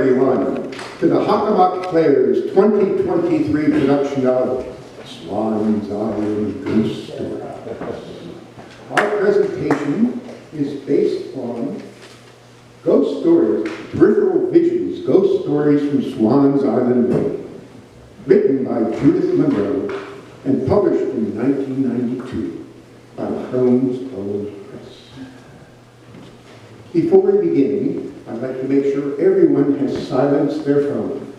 everyone, to the Hockamock Players 2023 production of Swans Ghost Stories. Our presentation is based on Ghost Stories, Peripheral Visions, Ghost Stories from Swans Island, Maine, written by Judith Monroe and published in 1992 by Crohn's Own Press. Before we begin, I'd like to make sure everyone has silenced their phone.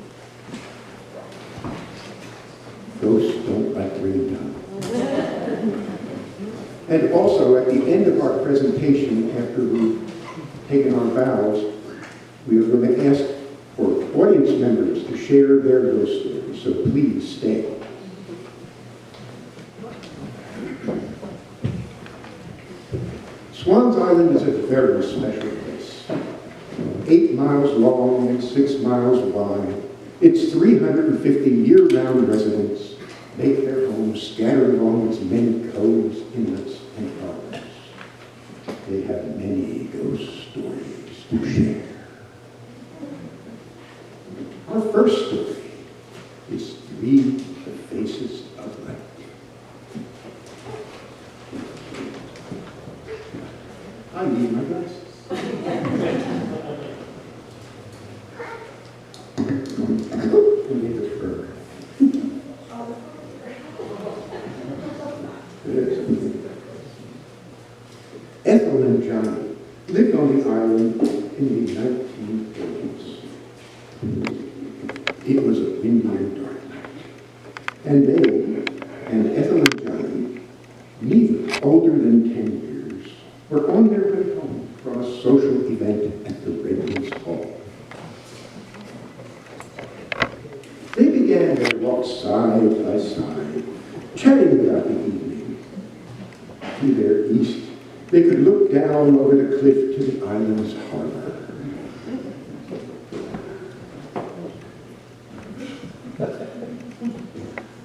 Ghosts don't like ringtone. And also, at the end of our presentation, after we've taken our bows, we are going to ask for audience members to share their ghost stories, so please stay. Swans Island is a very special place. 8 miles long and 6 miles wide, its 350 year-round residents make their homes scattered along its many coves, inlets, and harbors. They have many ghost stories to share. Our first story is The Faces of Light. I need my glasses. I need this fur. Ethel and Johnny lived on the island in the 1940s. It was a windy and dark night. And they, and Ethel and Johnny, neither older than 10 years, were on their way home from a social event at the Redlands Hall. They began their walk side by side, chatting about the evening. To their east, they could look down over the cliff to the island's harbor.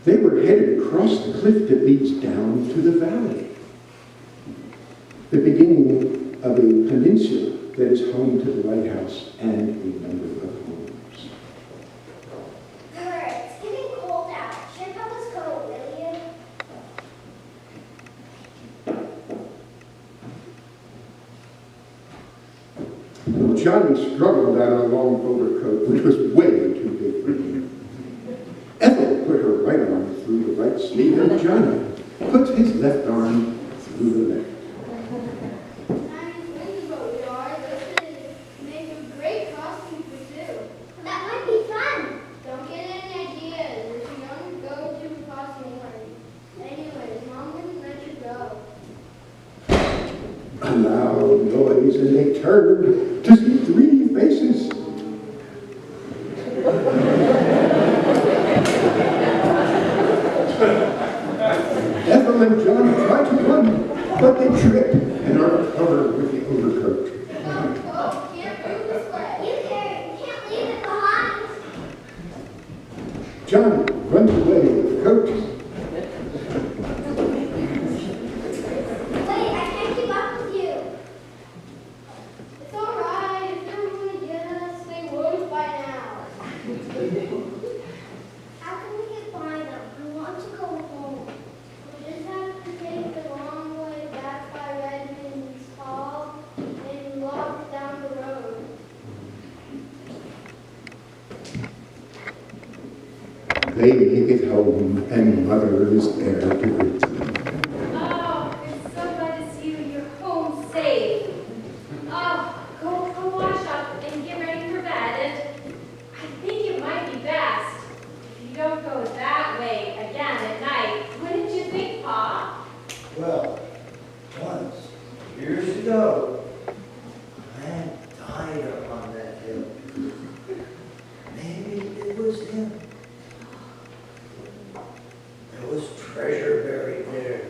They were headed across the cliff that leads down to the valley, the beginning of a peninsula that is home to the lighthouse and a number of homes. It's getting cold out. Ship up his coat, will you? Johnny struggled out a long overcoat, which was way too big for him. Ethel put her right arm through the right sleeve, and Johnny put his left arm through the left. Nice window, yard. This would make a great costume for Sue. That might be fun. Don't get any ideas. You're too young to go to costume party. Anyways, Mom wouldn't let you go. A loud noise, and they turned to see 3 faces. Ethel and John tried to run, but they tripped and are covered with the overcoat. Don't go. Can't move this way. You can't leave it behind. John runs away with the coat. Wait, I can't keep up with you. It's all right. If they were going to get us, they would by now. How can we get by them? I want to go home. We just have to take the long way back by Redmond's Hall and walk down the road. They make it home, and Mother is there to greet them. Oh, it's so glad to see you. You're home safe. Oh, go wash up and get ready for bed. And I think it might be best if you don't go that way again at night. Wouldn't you think, Pa? Well, once, years ago, a man died up on that hill. Maybe it was him. There was treasure buried there.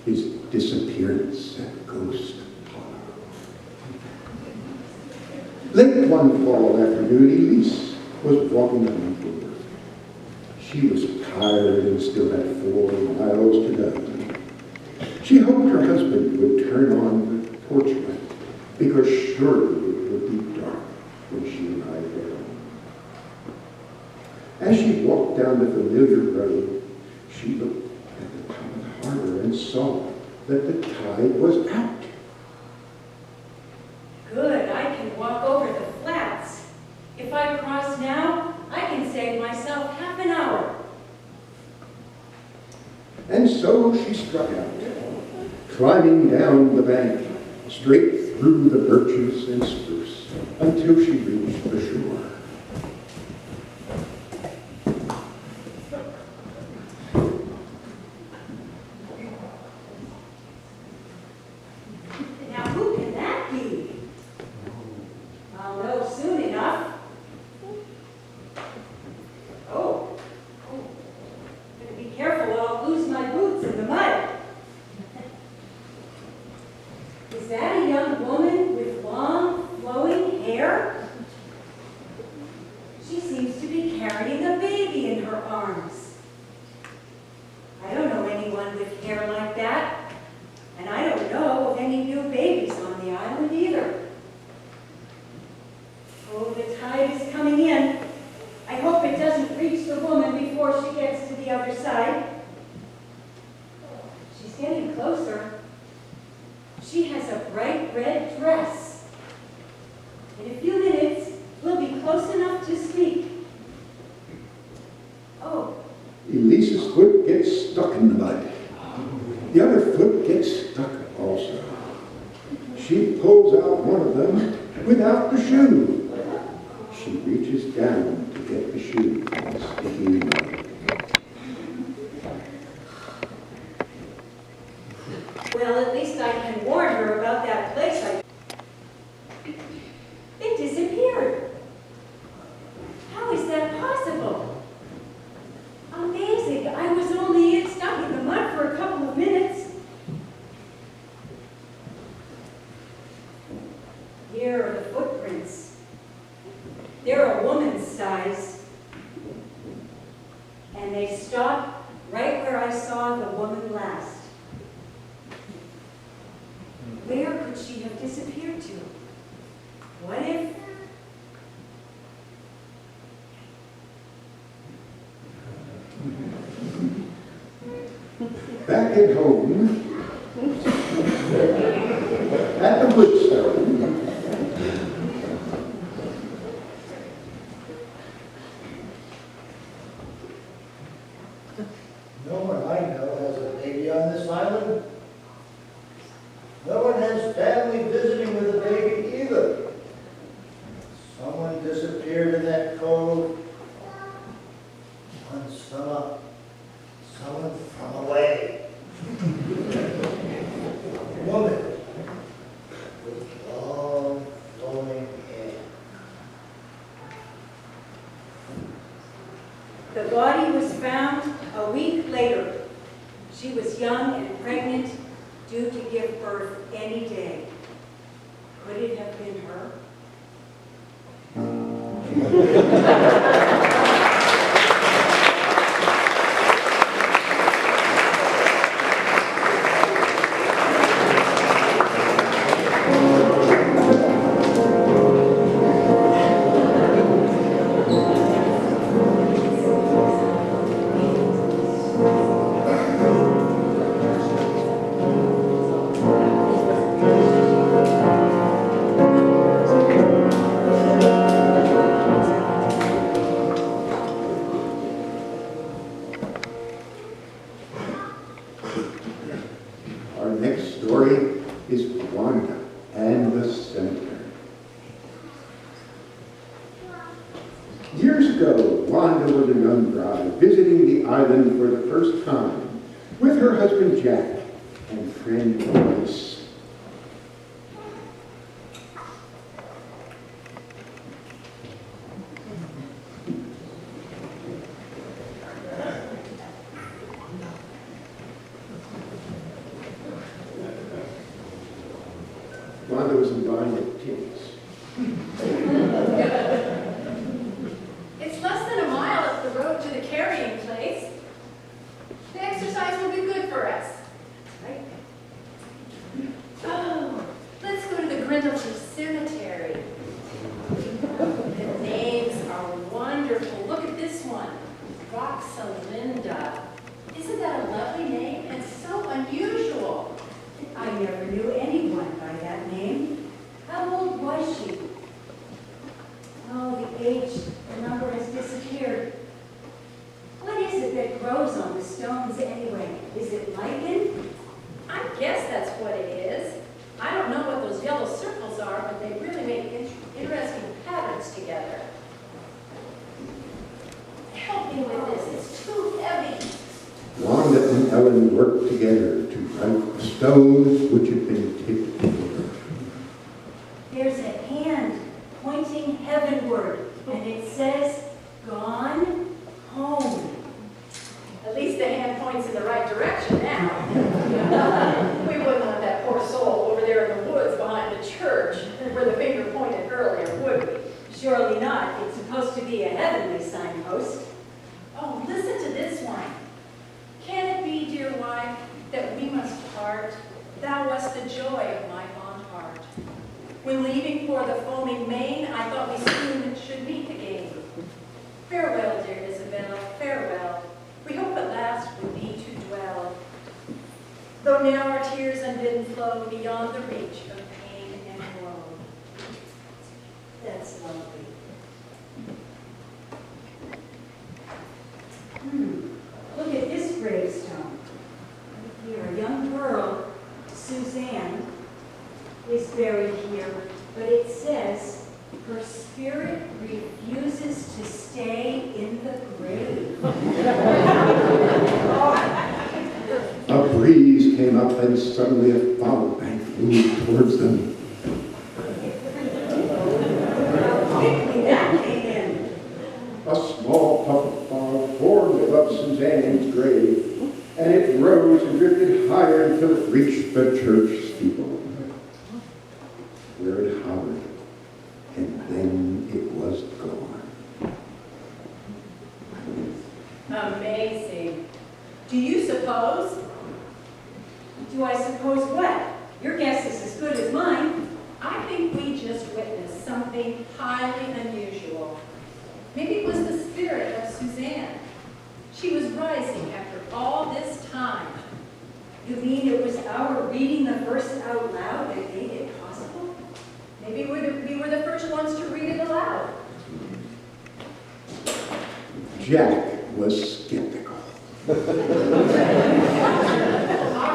his disappearance at Ghost Hollow. Late one fall afternoon, Elise was walking home from work. She was tired and still had 4 miles to go. She hoped her husband would turn on the porch light, because surely it would be dark when she arrived at home. As she walked down the familiar road, she looked at the top of the harbor and saw that the tide was out. Good, I can walk over the flats. If I cross now, I can save myself half an hour. And so she struck out, climbing down the bank, straight through the birches and spruce, until she reached the shore. Now who can that be? I'll know soon enough. Oh, better be careful or I'll lose my boots in the mud. Is that a young woman with long, flowing hair? She seems to be carrying a baby in her arms. I don't know anyone with hair like that, and I don't know of any new babies on the island either. Oh, the tide is coming in. I hope it doesn't reach the woman before she gets to the other side. She's getting closer. She has a bright red dress. In a few minutes, we'll be close enough to speak. Oh, Elise's foot gets stuck in the mud. The other foot gets stuck also. She pulls out one of them without the shoe. She reaches down to get the shoe and sticky mud. well, at least I can warn her about that place It disappeared. How is that possible? Amazing. I was only stuck in the mud for a couple of minutes. Here are the footprints. They're a woman's size. And they stop right where I saw the woman last. Where could she have disappeared to? What if... Back at home, at the Woodstone, No one I know has a baby on this island. No one has family visiting with a baby either. Someone disappeared in that cove. One summer, someone from away. A woman with long, flowing hair. The body was found a week later. She was young and pregnant, due to give birth any day. Could it have been her? our next story is Wanda and the Cemetery. Years ago, Wanda was a young bride visiting the island for the first time with her husband Jack and friend Maurice. father wasn't buying it tickets. It's less than a mile up the road to the carrying place. The exercise will be good for us. Right? Oh, let's go to the Grindleton Cemetery. The names are wonderful. Look at this one. Roxalinda. Isn't that a lovely name and so unusual? I never knew anyone by that name. How old was she? Oh, the age, the number has disappeared. What is it that grows on the stones anyway? Is it lichen? I guess that's what it is. I don't know what those yellow circles are, but they really make interesting patterns together. Help me with this. It's too heavy. Wanda and Ellen worked together to write the stones which had been tipped together. There's a hand pointing heavenward, and it says, "Gone home." At least the hand points in the right direction now. We wouldn't want that poor soul over there in the woods behind the church where the finger pointed earlier, would we? Surely not. It's supposed to be a heavenly signpost. Oh, listen to this one. Can it be, dear wife, that we must part? Thou wast the joy of my fond heart. When leaving for the foaming main, I thought we soon should meet again. Farewell, dear Isabel, farewell. We hope at last with thee to dwell. Though now our tears unbidden flow beyond the reach of pain and woe. That's lovely. Look at this gravestone. Here, a young girl, Suzanne, is buried here, but it says her spirit refuses to stay in the grave. A breeze came up and suddenly a fog bank moved towards them. How quickly that came in. A small puff of fog formed above Suzanne's grave, and it rose and drifted higher until it reached the church steeple, where it hovered, and then it was gone. Amazing. Do you suppose? Do I suppose what? Your guess is as good as mine. I think we just witnessed something highly unusual. Maybe it was the spirit of Suzanne. She was rising after all this time. You mean it was our reading the verse out loud that made it possible? Maybe we were the first ones to read it aloud. Jack was skeptical. All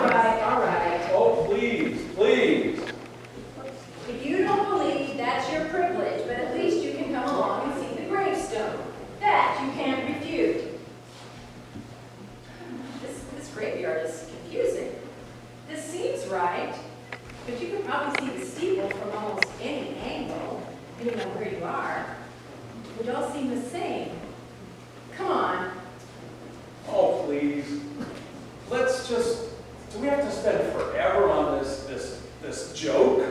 right, all right. Oh, please, please. If you don't believe, that's your privilege, but at least you can come along and see the gravestone. That you can't refute. This graveyard is confusing. This seems right, but you can probably see the steeple from almost any angle, depending on where you are. It would all seem the same. Come on. Oh, please. Let's just, do we have to spend forever on this joke?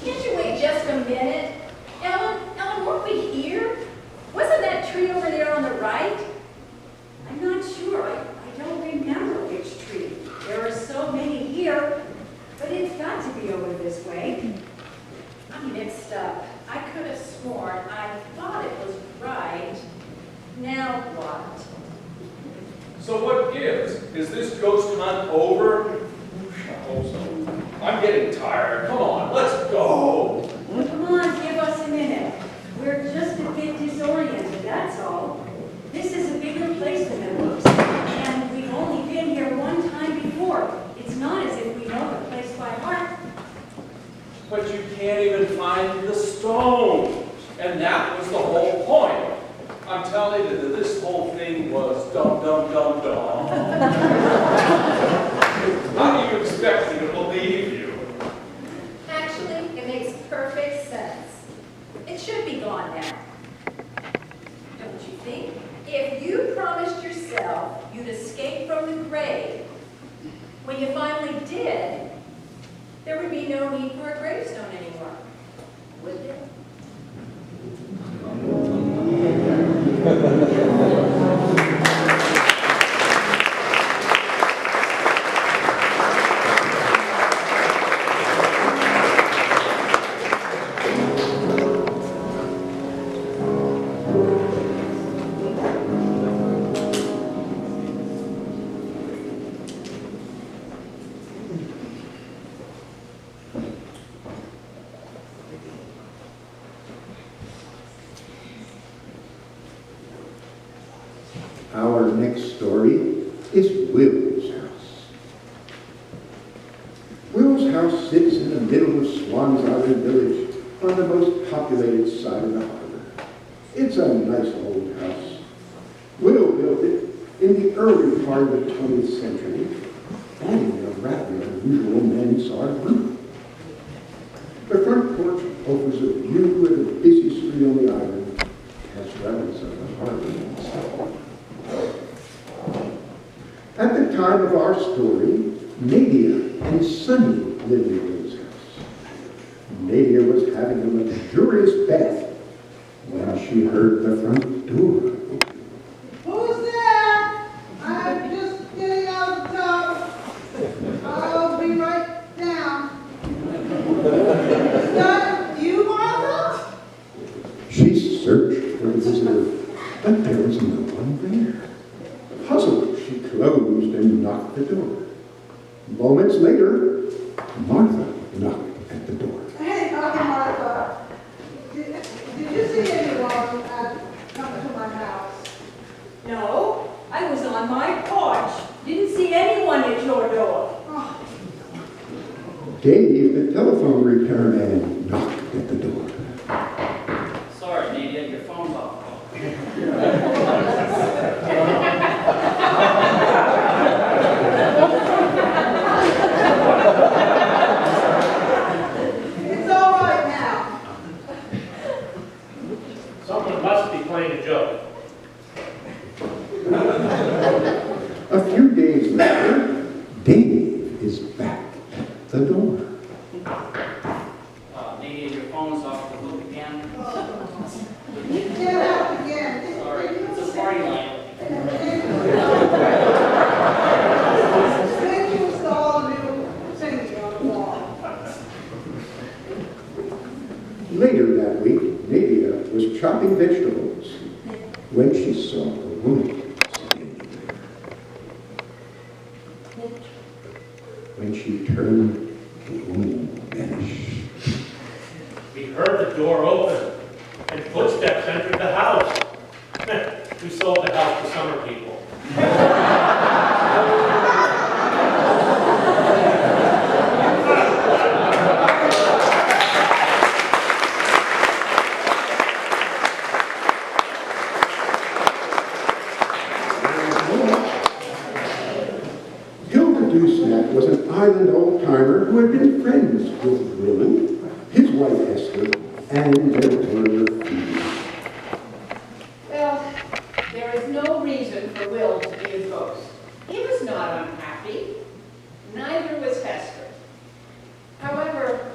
Can't you wait just a minute? Ellen, weren't we here? Wasn't that tree over there on the right? I'm not sure. I don't remember which tree. There are so many here, but it's got to be over this way. I'm mixed up. I could have sworn I thought it was right. Now what? So what gives? Is this ghost hunt over? I hope so. I'm getting tired. Come on, let's go. Come on, give us a minute. We're just a bit disoriented, that's all. This is a bigger place than it looks, and we've only been here one time before. It's not as if we know the place by heart. But you can't even find the stones. And that was the whole point. I'm telling you that this whole thing was dumb. How do you expect me to believe you? Actually, it makes perfect sense. It should be gone now. Don't you think? If you promised yourself you'd escape from the grave, when you finally did, there would be no need for a gravestone anymore, would there? Our next story is Will's house. Will's house sits in the middle of Swans village on the most populated side of the harbor. It's a nice old house. Will built it in the early part of the 20th century, adding a rather unusual mansard roof. The front porch offers a view of the busy street on the island, as well as of the harbor itself. At the time of our story, Nadia and Sonny lived in Will's house. Nadia was having a luxurious bath when she heard the front door open. Who's there? I'm just getting out of the tub. I'll be right down. Is that you, Martha? She searched for the visitor, but there was no one there. Puzzled, she closed and knocked the door. Moments later, Martha knocked at the door. Hey, Dr. Martha. Did you see anyone come to my house? No, I was on my porch. Didn't see anyone at your door. Oh, Dave, the telephone repairman, knocked at the door. Sorry, Nadia, your phone's off. it's all right now. Someone must be playing a joke. A few days later, Dave is back at the door. Nadia, your phone's off the hook again. Get out again. Sorry, it's a party line. Think you install a new thingy on the wall. Later that week, Nadia was chopping vegetables when she saw a woman standing there. When she turned, the woman vanished. We heard the door open and footsteps entered the house. We sold the house to summer people. Hilda Dusnack was an island old-timer who had been friends with Willen, his wife Esther, and their daughter Phoebe. Well, there is no reason for Will to be a ghost. He was not unhappy. Neither was Hester. However,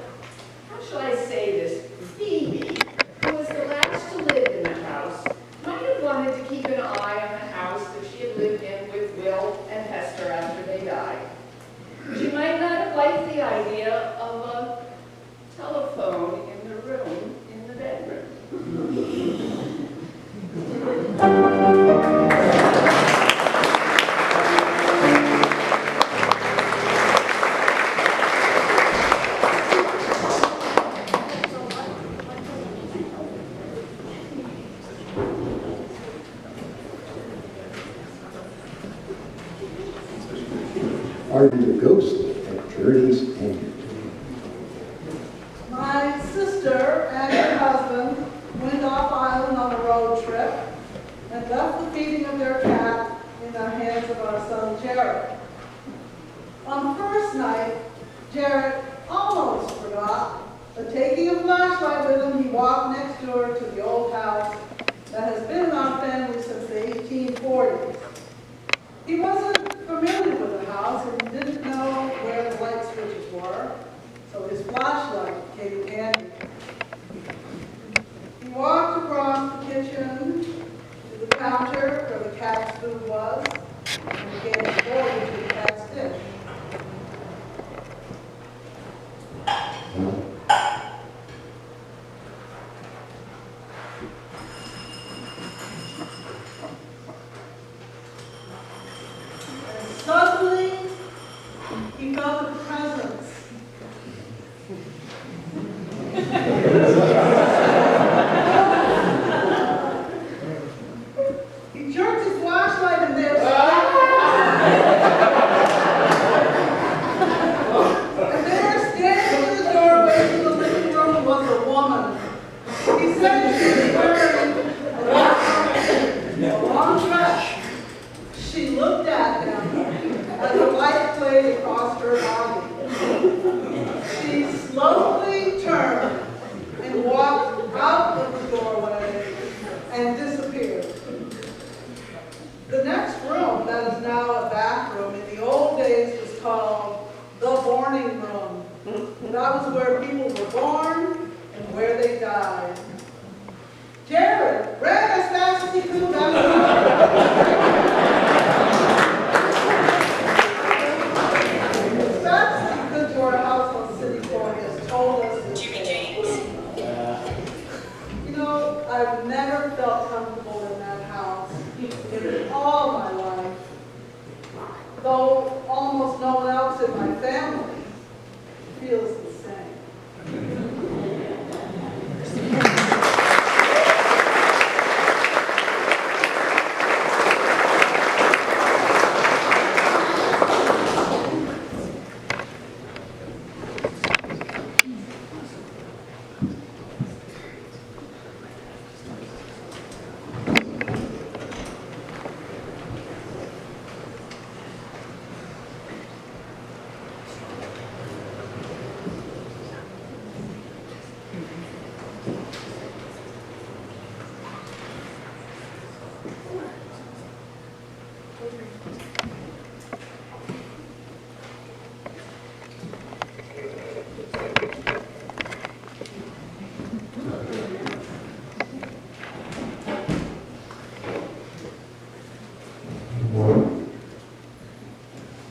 how shall I say this? Phoebe, who was the last to live in the house, might have wanted to keep an eye on the house that she had lived in with Will and Hester after they died. She might not have liked the idea of a telephone in the room in the bedroom. Are the ghosts at Journey's End? My sister and her husband went off island on a road trip and left the feeding of their cat in the hands of our son Jared. On the first night, Jared almost forgot, but taking a flashlight with him, he walked next door to the old house that has been in our family since the 1840s. He wasn't familiar with the house and didn't know where the light switches were, He jerked his flashlight in there. And there, standing in the doorway to the living room, was a woman. He said she was wearing a long dress. She looked at him as a light played across her body. She slowly turned and walked out of the doorway and disappeared. The next room, that is now a bathroom, in the old days was called the mourning room. That was where people were born and where they died. Jared ran as fast as he could down the as fast as he could to our house on City Point, has told us this story. You know, I've never felt comfortable in that house in all my life, though almost no one else in my family feels the same.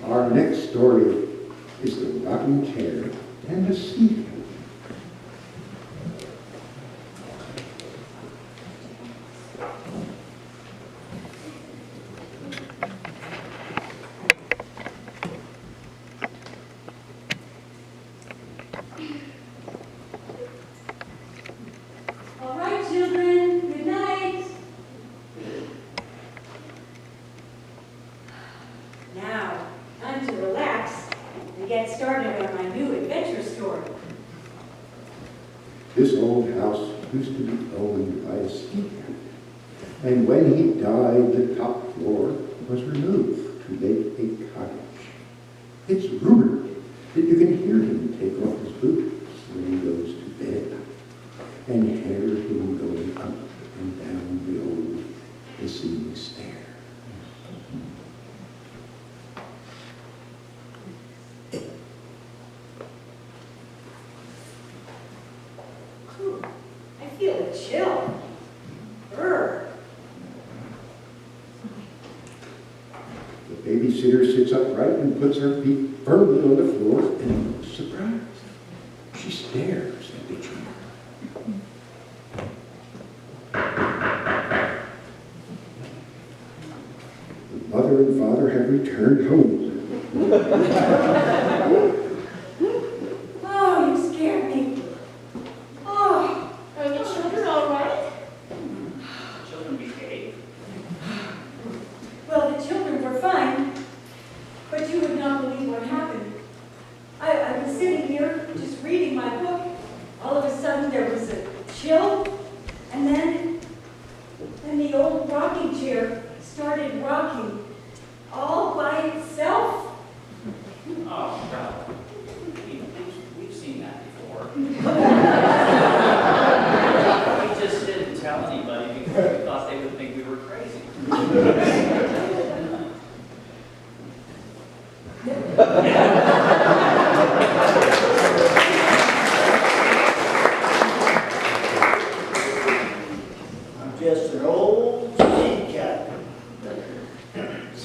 Our next story is The Rocking Chair and the Sea. All right, children, good night. Now, time to relax and get started on my new adventure story. This old house used to be owned by a ski captain, and when he died, the top floor was removed to make a cottage. It's rumored that you can hear him take off his boots when he goes to bed, and hear him going up and down the old hissing stair. I feel a chill. Brr. The babysitter sits upright and puts her feet firmly on the floor and looks surprised. She stares at the chair. The mother and father have returned home. Oh, you scared me. Oh, Are the children all right? Children behave. well, the children were fine, but you would not believe what happened. I was sitting here just reading my book. All of a sudden there was a chill, and then the old rocking chair started rocking all by itself. Oh, God. We've seen that before. We just didn't tell anybody because we thought they would think we were crazy. I'm just an old sea captain,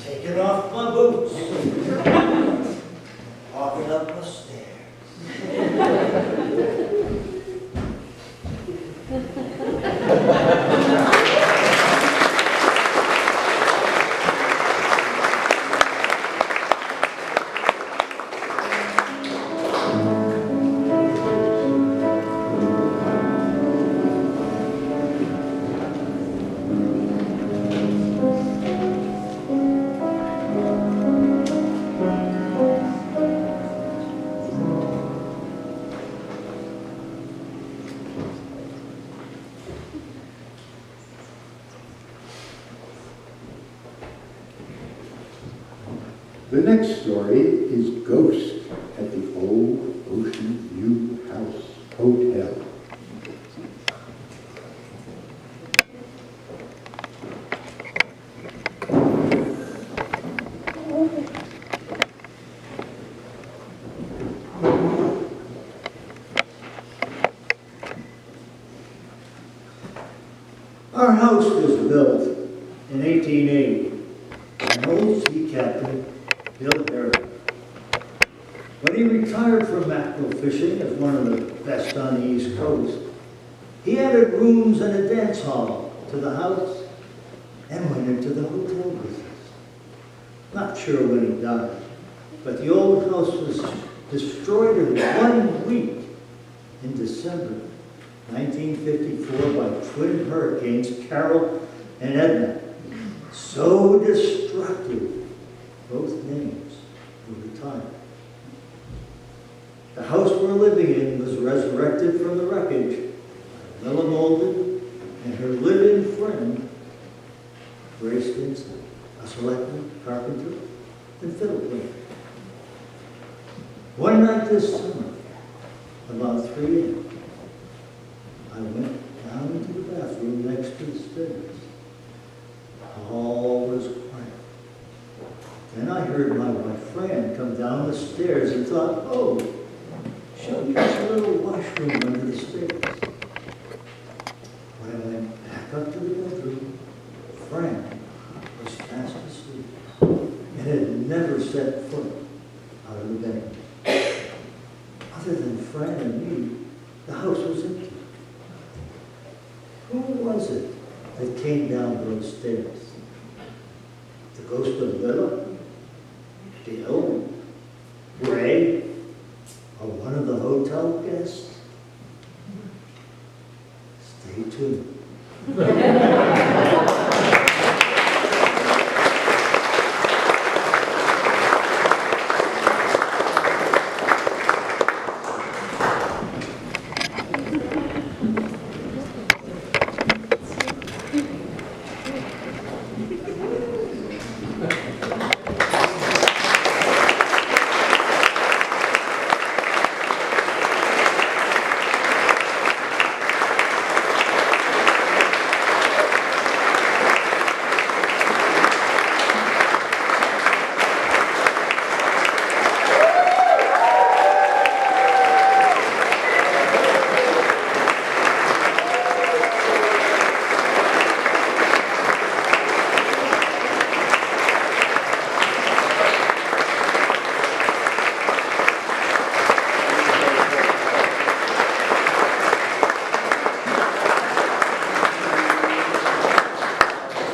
taking off my boots, walking up the stairs. The next story is Ghost at the Old Ocean View House Hotel. Our house was built in 1880 by an old sea captain, Bill Harry. When he retired from mackerel fishing as one of the best on the East Coast, he added rooms and a dance hall to the house and went into the hotel business. Not sure when he died, but the old house was destroyed in 1 week in December 1954 by twin hurricanes Carol and Edna. So destructive, both names were retired. The house we're living in was resurrected from the wreckage by Willa Molden and her live-in friend, Ray Stinson, a selectman, carpenter, and fiddle player. One night this summer, about 3 a.m., I went down into the bathroom next to the stairs. All was quiet. Then I heard my wife Fran come down the stairs and thought, oh, she'll use a little washroom under the stairs. When I went back up to the bedroom, Fran was fast asleep and had never set foot out of the bed. Other than Fran and me, the house was empty. Who was it that came down those stairs? The ghost of Willa? Bill? Ray? Or one of the hotel guests? Stay tuned.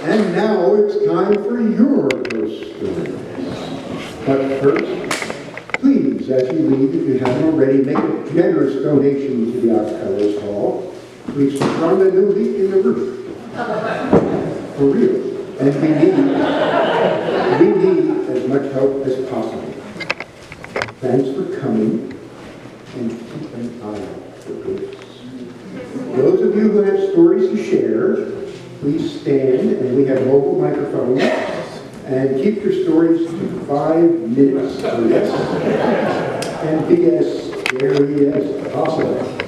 And now it's time for your ghost stories. But first, please, as you leave, if you haven't already, make a generous donation to the Oddfellows Hall. We've sprung a new leak in the roof. For real. And we need as much help as possible. Thanks for coming, and keep an eye out for ghosts. Those of you who have stories to share, please stand, and we have mobile microphones, and keep your stories to 5 minutes or less, and be as scary as possible.